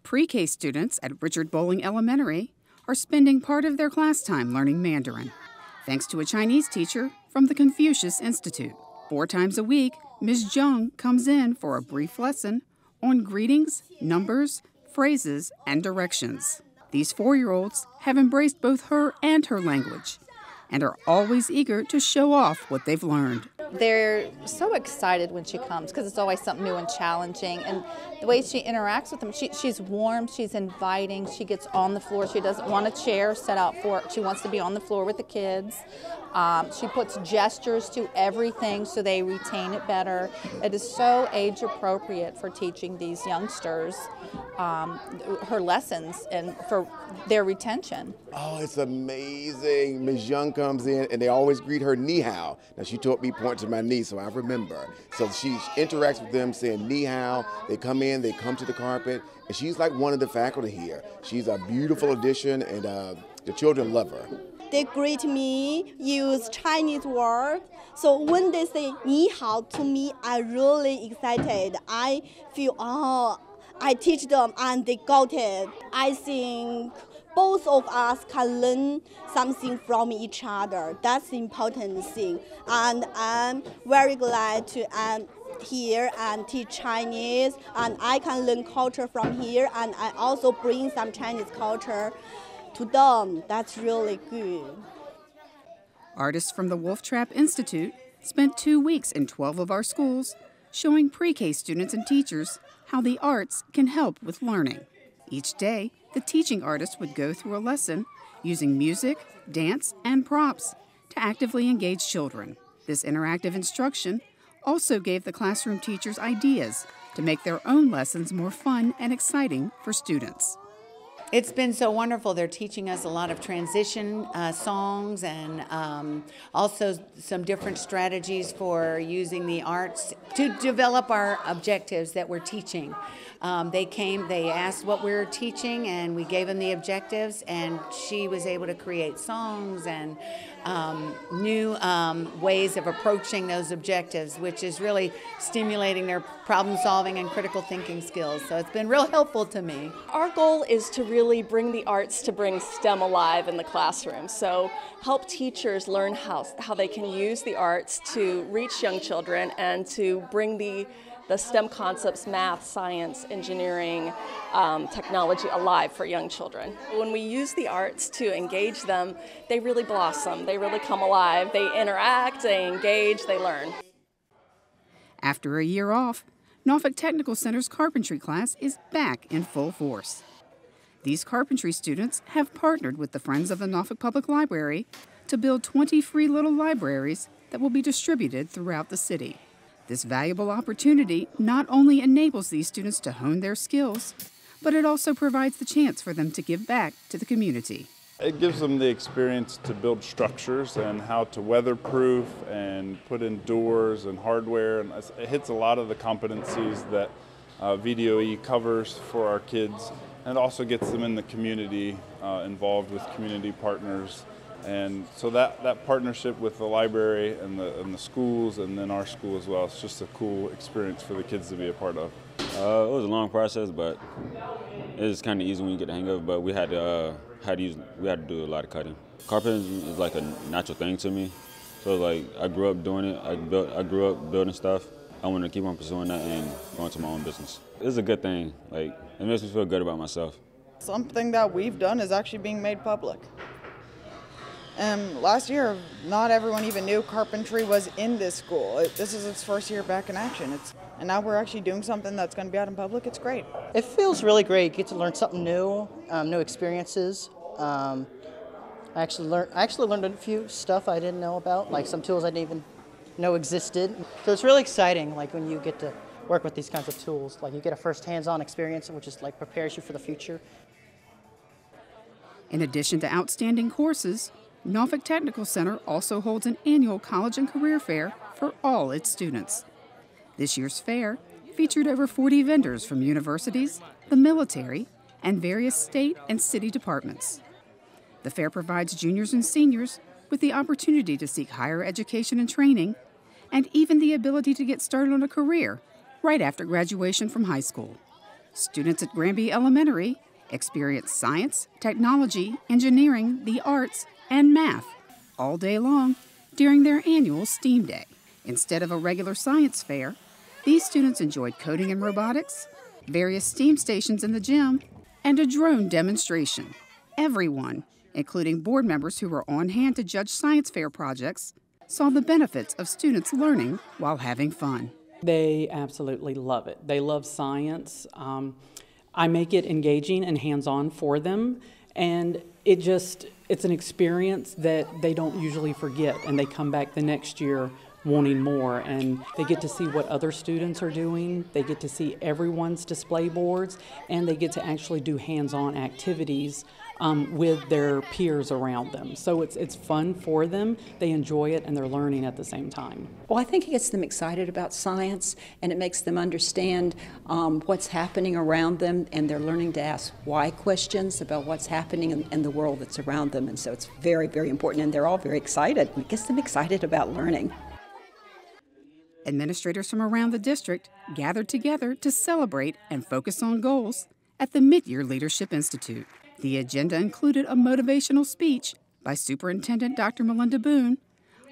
Pre-K students at Richard Bowling Elementary are spending part of their class time learning Mandarin, thanks to a Chinese teacher from the Confucius Institute. 4 times a week, Ms. Zheng comes in for a brief lesson on greetings, numbers, phrases, and directions. These 4-year-olds have embraced both her and her language and are always eager to show off what they've learned. They're so excited when she comes because it's always something new and challenging, and the way she interacts with them, she's warm, she's inviting, she gets on the floor, she doesn't want a chair set out for her, she wants to be on the floor with the kids. She puts gestures to everything so they retain it better. It is so age appropriate for teaching these youngsters her lessons and for their retention. Oh, it's amazing. Ms. Young comes in and they always greet her ni hao. Now she taught me point to my knee, so I remember. So she interacts with them saying ni hao. They come in, they come to the carpet, and she's like one of the faculty here. She's a beautiful addition, and the children love her. They greet me, use Chinese word. So when they say ni hao to me, I'm really excited. I feel, I teach them and they got it. I think both of us can learn something from each other. That's the important thing. And I'm very glad to here and teach Chinese, and I can learn culture from here, and I also bring some Chinese culture to them. That's really good. Artists from the Wolf Trap Institute spent 2 weeks in 12 of our schools showing pre-K students and teachers how the arts can help with learning. Each day, the teaching artist would go through a lesson using music, dance, and props to actively engage children. This interactive instruction also gave the classroom teachers ideas to make their own lessons more fun and exciting for students. It's been so wonderful. They're teaching us a lot of transition songs and also some different strategies for using the arts to develop our objectives that we're teaching. They asked what we were teaching, and we gave them the objectives, and she was able to create songs and new ways of approaching those objectives, which is really stimulating their problem solving and critical thinking skills. So it's been real helpful to me. Our goal is to really bring the arts to bring STEM alive in the classroom. So help teachers learn how they can use the arts to reach young children and to bring the STEM concepts, math, science, engineering, technology alive for young children. When we use the arts to engage them, they really blossom, they really come alive, they interact, they engage, they learn. After a year off, Norfolk Technical Center's carpentry class is back in full force. These carpentry students have partnered with the Friends of the Norfolk Public Library to build 20 free little libraries that will be distributed throughout the city. This valuable opportunity not only enables these students to hone their skills, but it also provides the chance for them to give back to the community. It gives them the experience to build structures and how to weatherproof and put in doors and hardware, and it hits a lot of the competencies that VDOE covers for our kids, and it also gets them in the community, involved with community partners. And so that partnership with the library and the schools, and then our school as well, it's just a cool experience for the kids to be a part of. It was a long process, but it was kind of easy when you get the hang of it. But we had to do a lot of cutting. Carpentry is like a natural thing to me. So like I grew up doing it. I grew up building stuff. I want to keep on pursuing that and going to my own business. It's a good thing. Like it makes me feel good about myself. Something that we've done is actually being made public. Last year, not everyone even knew carpentry was in this school. This is its first year back in action. And now we're actually doing something that's going to be out in public. It's great. It feels really great. You get to learn something new, new experiences. I actually learned a few stuff I didn't know about, like some tools I didn't even know existed. So it's really exciting, like when you get to work with these kinds of tools. Like you get a first hands-on experience, which is like prepares you for the future. In addition to outstanding courses, Norfolk Technical Center also holds an annual college and career fair for all its students. This year's fair featured over 40 vendors from universities, the military, and various state and city departments. The fair provides juniors and seniors with the opportunity to seek higher education and training, and even the ability to get started on a career right after graduation from high school. Students at Granby Elementary experience science, technology, engineering, the arts, and math all day long during their annual STEAM Day. Instead of a regular science fair, these students enjoyed coding and robotics, various STEAM stations in the gym, and a drone demonstration. Everyone, including board members who were on hand to judge science fair projects, saw the benefits of students learning while having fun. They absolutely love it. They love science. I make it engaging and hands-on for them, and it's an experience that they don't usually forget, and they come back the next year wanting more, and they get to see what other students are doing. They get to see everyone's display boards, and they get to actually do hands-on activities with their peers around them. So it's fun for them, they enjoy it, and they're learning at the same time. Well, I think it gets them excited about science, and it makes them understand what's happening around them, and they're learning to ask why questions about what's happening in the world that's around them. And so it's very, very important, and they're all very excited. It gets them excited about learning. Administrators from around the district gathered together to celebrate and focus on goals at the MidYear Leadership Institute. The agenda included a motivational speech by Superintendent Dr. Melinda Boone,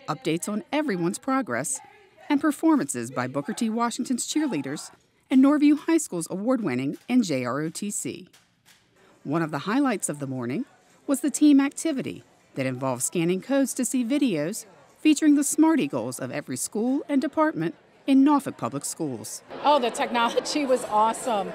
updates on everyone's progress, and performances by Booker T. Washington's cheerleaders and Norview High School's award-winning NJROTC. One of the highlights of the morning was the team activity that involved scanning codes to see videos featuring the SMART Eagles of every school and department in Norfolk Public Schools. Oh, the technology was awesome.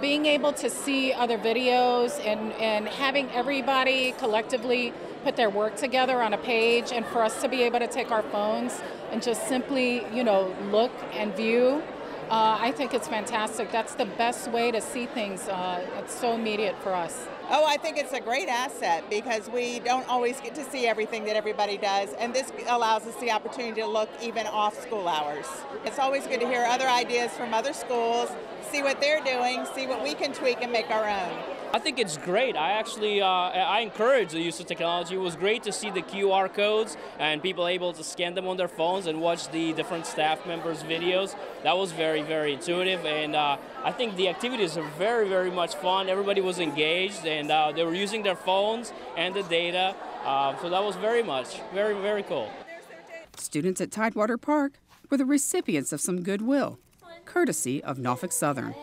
Being able to see other videos and having everybody collectively put their work together on a page, and for us to be able to take our phones and just simply, look and view. I think it's fantastic. That's the best way to see things. It's so immediate for us. Oh, I think it's a great asset because we don't always get to see everything that everybody does, and this allows us the opportunity to look even off school hours. It's always good to hear other ideas from other schools, see what they're doing, see what we can tweak and make our own. I think it's great. I encourage the use of technology. It was great to see the QR codes and people able to scan them on their phones and watch the different staff members' videos. That was very, very intuitive, and I think the activities are very, very much fun. Everybody was engaged, and they were using their phones and the data, so that was very, very cool. Students at Tidewater Park were the recipients of some goodwill, courtesy of Norfolk Southern.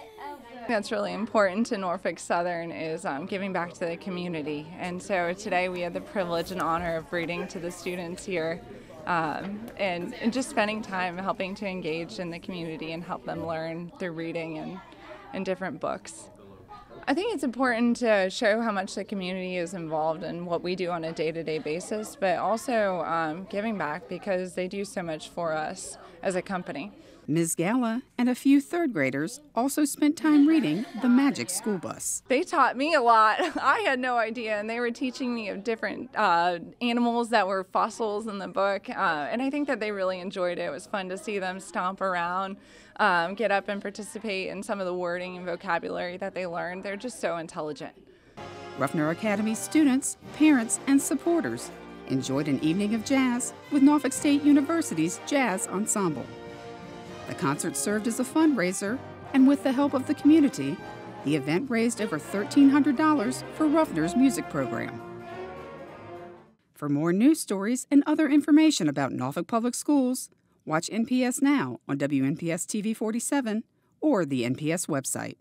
That's really important to Norfolk Southern is giving back to the community, and so today we had the privilege and honor of reading to the students here and just spending time helping to engage in the community and help them learn through reading and different books. I think it's important to show how much the community is involved in what we do on a day-to-day basis, but also giving back because they do so much for us as a company. Ms. Gala and a few third graders also spent time reading The Magic School Bus. They taught me a lot. I had no idea, and they were teaching me of different animals that were fossils in the book, and I think that they really enjoyed it. It was fun to see them stomp around, get up and participate in some of the wording and vocabulary that they learned. They're just so intelligent. Ruffner Academy students, parents, and supporters enjoyed an evening of jazz with Norfolk State University's Jazz Ensemble. The concert served as a fundraiser, and with the help of the community, the event raised over $1,300 for Ruffner's music program. For more news stories and other information about Norfolk Public Schools, watch NPS Now on WNPS-TV 47 or the NPS website.